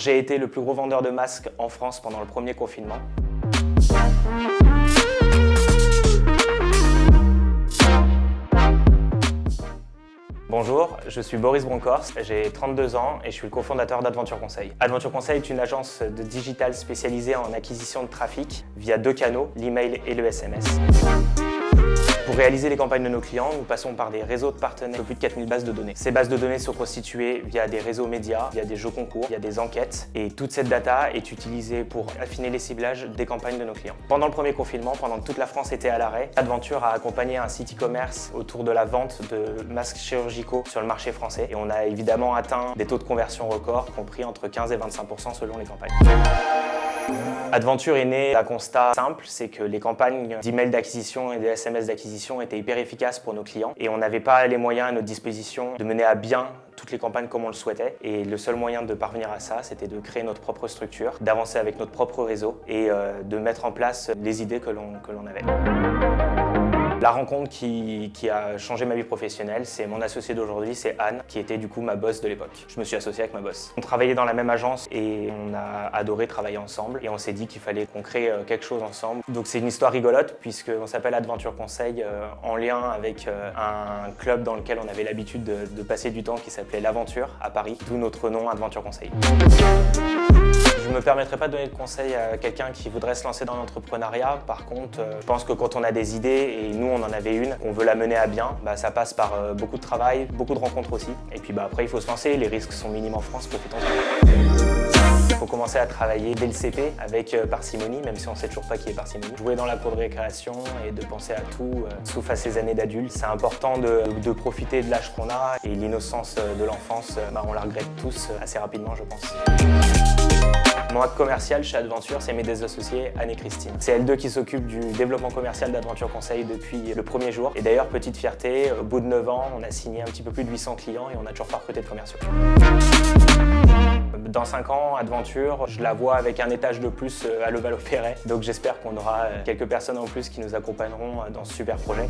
J'ai été le plus gros vendeur de masques en France pendant le premier confinement. Bonjour, je suis Boris Bronkhorst, j'ai 32 ans et je suis le cofondateur d'Adventure Conseil. Adventure Conseil est une agence de digital spécialisée en acquisition de trafic via deux canaux, l'email et le SMS. Pour réaliser les campagnes de nos clients, nous passons par des réseaux de partenaires de plus de 4000 bases de données. Ces bases de données sont constituées via des réseaux médias, via des jeux concours, via des enquêtes. Et toute cette data est utilisée pour affiner les ciblages des campagnes de nos clients. Pendant le premier confinement, pendant que toute la France était à l'arrêt, Adventure a accompagné un site e-commerce autour de la vente de masques chirurgicaux sur le marché français. Et on a évidemment atteint des taux de conversion records, compris entre 15 et 25% selon les campagnes. Adventure est né d'un constat simple, c'est que les campagnes d'email d'acquisition et de SMS d'acquisition étaient hyper efficaces pour nos clients et on n'avait pas les moyens à notre disposition de mener à bien toutes les campagnes comme on le souhaitait. Et le seul moyen de parvenir à ça, c'était de créer notre propre structure, d'avancer avec notre propre réseau et de mettre en place les idées que l'on avait. La rencontre qui a changé ma vie professionnelle, c'est mon associé d'aujourd'hui, c'est Anne, qui était du coup ma boss de l'époque. Je me suis associé avec ma boss. On travaillait dans la même agence et on a adoré travailler ensemble et on s'est dit qu'il fallait qu'on crée quelque chose ensemble. Donc c'est une histoire rigolote puisqu'on s'appelle Adventure Conseil en lien avec un club dans lequel on avait l'habitude de passer du temps qui s'appelait l'Aventure à Paris, d'où notre nom Adventure Conseil. Je ne me permettrai pas de donner de conseils à quelqu'un qui voudrait se lancer dans l'entrepreneuriat. Par contre, je pense que quand on a des idées, et nous on en avait une, qu'on veut la mener à bien, ça passe par beaucoup de travail, beaucoup de rencontres aussi. Et puis après il faut se lancer, les risques sont minimes en France, profitons-en. Il faut commencer à travailler dès le CP avec parcimonie, même si on ne sait toujours pas qui est parcimonie. Jouer dans la cour de récréation et de penser à tout, sauf à ses années d'adulte. C'est important de profiter de l'âge qu'on a et l'innocence de l'enfance, on la regrette tous assez rapidement je pense. Mon acte commercial chez Adventure, c'est mes deux associés, Anne et Christine. C'est elles deux qui s'occupent du développement commercial d'Adventure Conseil depuis le premier jour. Et d'ailleurs, petite fierté, au bout de 9 ans, on a signé un petit peu plus de 800 clients et on n'a toujours pas recruté de commerciaux. Dans 5 ans, Adventure, je la vois avec un étage de plus à Levallois-Perret. Donc j'espère qu'on aura quelques personnes en plus qui nous accompagneront dans ce super projet.